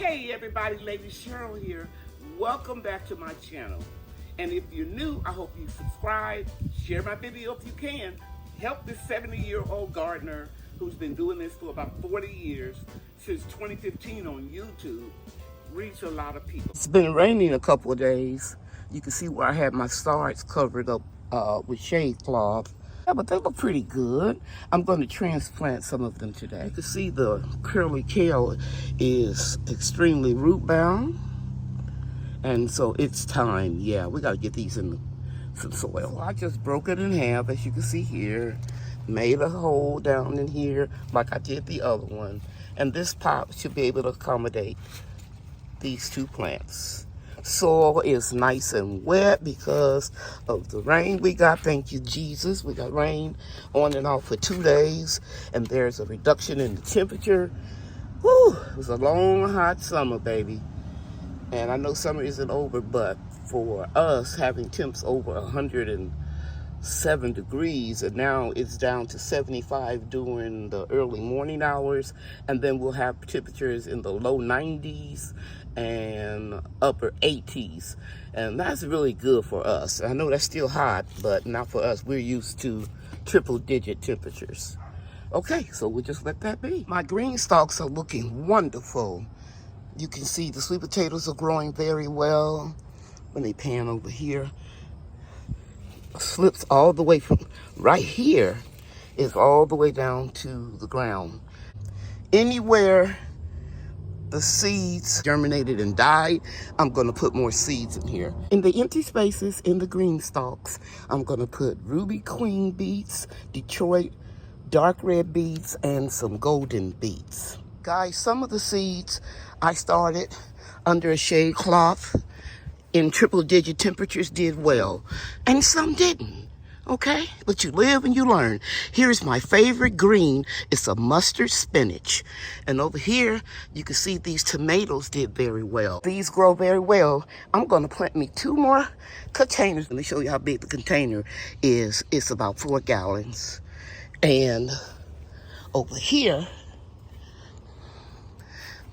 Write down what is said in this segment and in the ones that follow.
Hey everybody, Lady Cheryl here. Welcome back to my channel. And if you're new, I hope you subscribe, share my video if you can. Help this 70-year-old gardener who's been doing this for about 40 years, since 2015 on YouTube, reach a lot of people. It's been raining a couple of days. You can see where I had my starts covered up with shade cloth. Yeah, but they look pretty good. I'm going to transplant some of them today. You can see the curly kale is extremely root bound. And so it's time. Yeah, we got to get these in some soil. So I just broke it in half, as you can see here. Made a hole down in here like I did the other one. And this pot should be able to accommodate these two plants. Soil is nice and wet because of the rain we got. Thank you, Jesus. We got rain on and off for 2 days, and there's a reduction in the temperature. Whew, it was a long, hot summer, baby. And I know summer isn't over, but for us, having temps over 107 degrees, and now it's down to 75 during the early morning hours, and then we'll have temperatures in the low 90s and upper 80s, and that's really good for us. I know that's still hot, but not for us. We're used to triple-digit temperatures. Okay, so we'll just let that be. My green stalks are looking wonderful. You can see the sweet potatoes are growing very well. Let me pan over here. Slips all the way from right here is all the way down to the ground. Anywhere the seeds germinated and died, I'm gonna put more seeds in here. In the empty spaces in the green stalks, I'm gonna put ruby queen beets, Detroit dark red beets, and some golden beets. Guys, some of the seeds I started under a shade cloth in triple-digit temperatures did well, and some didn't. Okay, but you live and you learn. Here's my favorite green. It's a mustard spinach. And over here, you can see these tomatoes did very well. These grow very well. I'm gonna plant me 2 more containers. Let me show you how big the container is. It's about 4 gallons. And over here,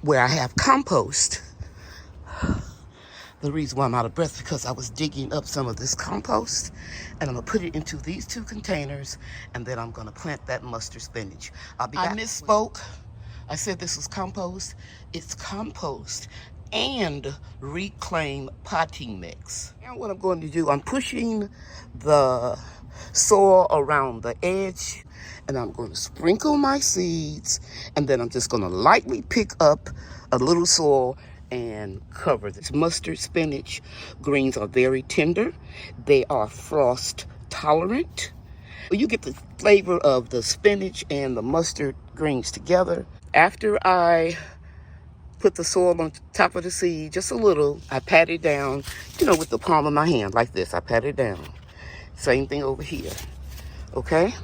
where I have compost, the reason why I'm out of breath is because I was digging up some of this compost, and I'm gonna put it into these 2 containers, and then I'm gonna plant that mustard spinach. I'll be back. I misspoke. I said this was compost. It's compost and reclaimed potting mix. Now what I'm going to do, I'm pushing the soil around the edge, and I'm going to sprinkle my seeds, and then I'm just going to lightly pick up a little soil and cover this. Mustard spinach greens are very tender. They are frost tolerant. You get the flavor of the spinach and the mustard greens together. After I put the soil on top of the seed, just a little, I pat it down, with the palm of my hand, like this. I pat it down. Same thing over here, okay?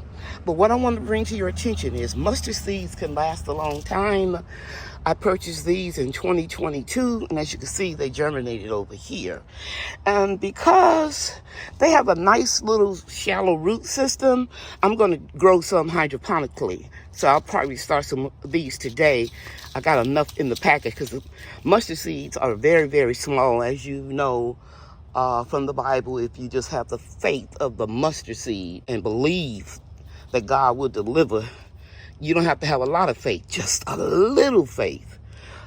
But what I want to bring to your attention is mustard seeds can last a long time. I purchased these in 2022, and as you can see, they germinated over here. And because they have a nice little shallow root system, I'm going to grow some hydroponically. So I'll probably start some of these today. I got enough in the package because the mustard seeds are very, very small, as you know from the Bible. If you just have the faith of the mustard seed and believe that God will deliver, you don't have to have a lot of faith, just a little faith.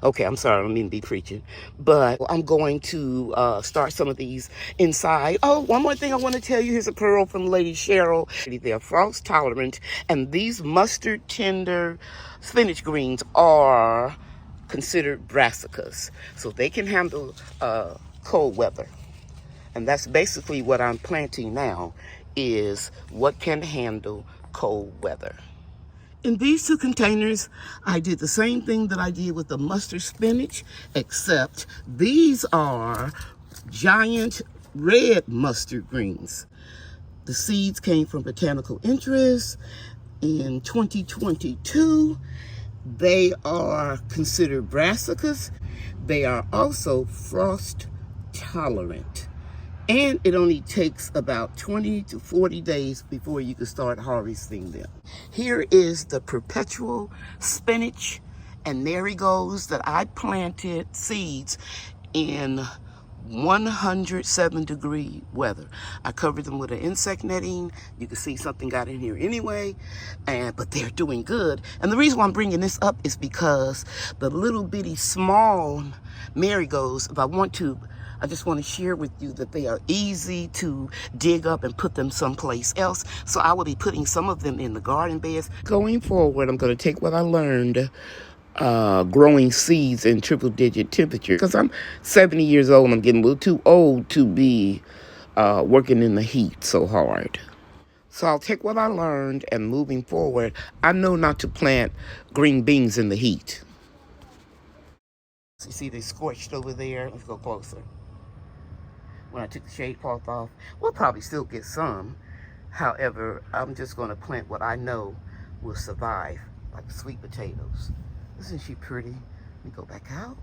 Okay, I'm sorry, I don't mean to be preaching, but I'm going to start some of these inside. Oh, one more thing I want to tell you. Here's a pearl from Lady Cheryl. They're frost tolerant, and these mustard tender spinach greens are considered brassicas, so they can handle cold weather. And that's basically what I'm planting now, is what can handle cold weather. In these 2 containers, I did the same thing that I did with the mustard spinach, except these are giant red mustard greens. The seeds came from Botanical Interest in 2022. They are considered brassicas. They are also frost tolerant. And it only takes about 20 to 40 days before you can start harvesting them. Here is the perpetual spinach and marigolds that I planted seeds in 107-degree weather. I covered them with an insect netting. You can see something got in here anyway, but they're doing good. And the reason why I'm bringing this up is because the little bitty small marigolds, I just want to share with you that they are easy to dig up and put them someplace else. So I will be putting some of them in the garden beds. Going forward, I'm going to take what I learned growing seeds in triple-digit temperature, because I'm 70 years old and I'm getting a little too old to be working in the heat so hard. So I'll take what I learned, and moving forward, I know not to plant green beans in the heat. You see they scorched over there. Let's go closer. When I took the shade cloth off, we'll probably still get some. However, I'm just going to plant what I know will survive, like sweet potatoes. Isn't she pretty? Let me go back out.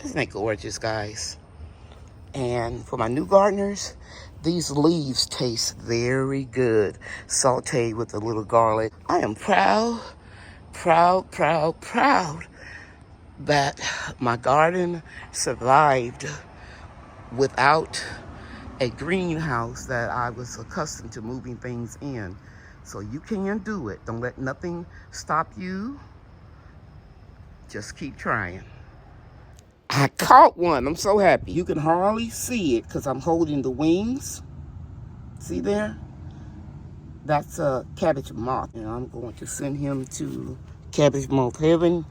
Isn't that gorgeous, guys? And for my new gardeners, these leaves taste very good, sauteed with a little garlic. I am proud that my garden survived without a greenhouse that I was accustomed to moving things in. So you can do it. Don't let nothing stop you. Just keep trying. I caught one. I'm so happy. You can hardly see it because I'm holding the wings. See there? That's a cabbage moth. And I'm going to send him to cabbage moth heaven.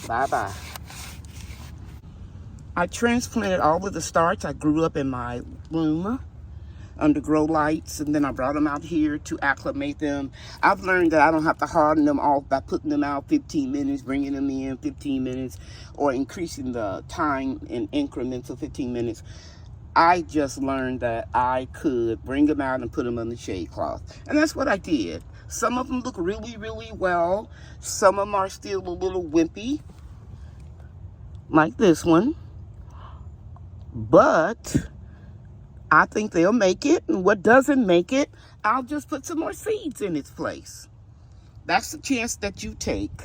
Bye-bye. I transplanted all of the starts I grew up in my room under grow lights, and then I brought them out here to acclimate them. I've learned that I don't have to harden them off by putting them out 15 minutes, bringing them in 15 minutes, or increasing the time in increments of 15 minutes. I just learned that I could bring them out and put them on the shade cloth. And that's what I did. Some of them look really, really well. Some of them are still a little wimpy, like this one. But I think they'll make it, and what doesn't make it, I'll just put some more seeds in its place. That's the chance that you take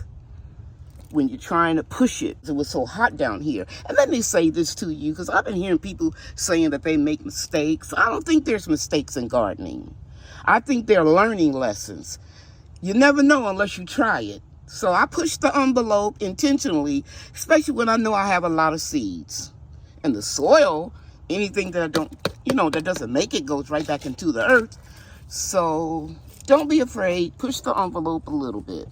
when you're trying to push it. It was so hot down here. And let me say this to you, because I've been hearing people saying that they make mistakes. I don't think there's mistakes in gardening. I think they're learning lessons. You never know unless you try it. So I push the envelope intentionally, especially when I know I have a lot of seeds. And the soil, anything that I don't, that doesn't make it goes right back into the earth. So don't be afraid. Push the envelope a little bit.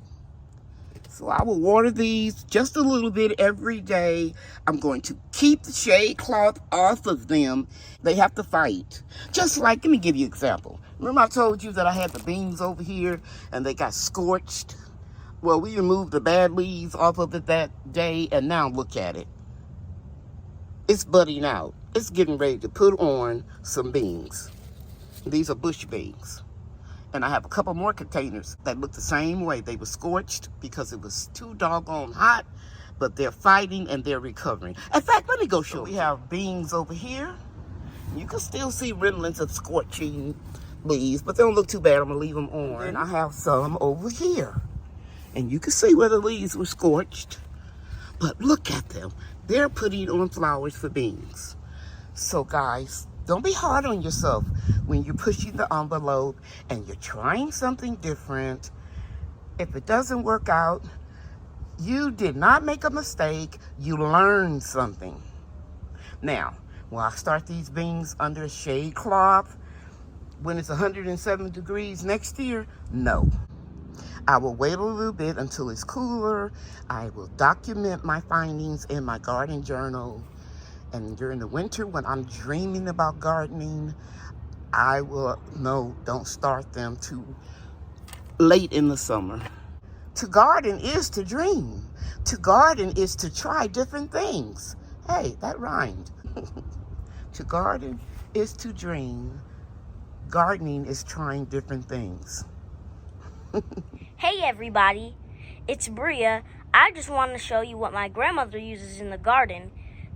So I will water these just a little bit every day. I'm going to keep the shade cloth off of them. They have to fight. Just like, let me give you an example. Remember I told you that I had the beans over here and they got scorched? Well, we removed the bad leaves off of it that day, and now look at it. It's budding out. It's getting ready to put on some beans. These are bush beans. And I have a couple more containers that look the same way. They were scorched because it was too doggone hot, but they're fighting and they're recovering. In fact, let me go show you. We have beans over here. You can still see remnants of scorching leaves, but they don't look too bad. I'm gonna leave them on. And I have some over here. And you can see where the leaves were scorched, but look at them. They're putting on flowers for beans. So guys, don't be hard on yourself when you're pushing the envelope and you're trying something different. If it doesn't work out, you did not make a mistake. You learned something. Now, will I start these beans under a shade cloth when it's 107 degrees next year? No. I will wait a little bit until it's cooler. I will document my findings in my garden journal. And during the winter, when I'm dreaming about gardening, I will know, don't start them too late in the summer. To garden is to dream. To garden is to try different things. Hey, that rhymed. To garden is to dream. Gardening is trying different things. Hey everybody, it's Bria. I just want to show you what my grandmother uses in the garden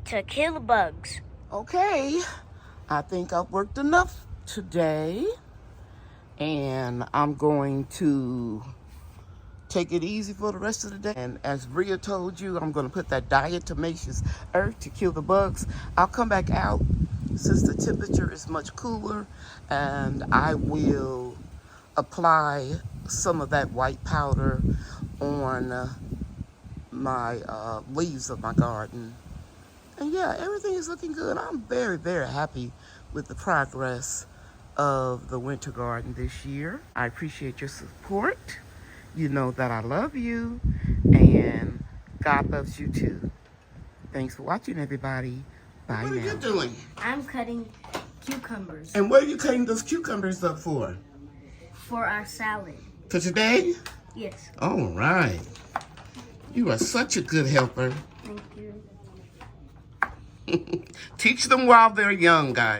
to kill bugs. Okay, I think I've worked enough today. And I'm going to take it easy for the rest of the day. And as Bria told you, I'm going to put that diatomaceous earth to kill the bugs. I'll come back out since the temperature is much cooler, and I will apply some of that white powder on my leaves of my garden. And yeah, everything is looking good. I'm very, very happy with the progress of the winter garden this year. I appreciate your support. You know that I love you, and God loves you too. Thanks for watching, everybody. Bye now. What are you doing? I'm cutting cucumbers. And what are you cutting those cucumbers up for? For our salad. For today? Yes. All right. You are such a good helper. Thank you. Teach them while they're young, guys.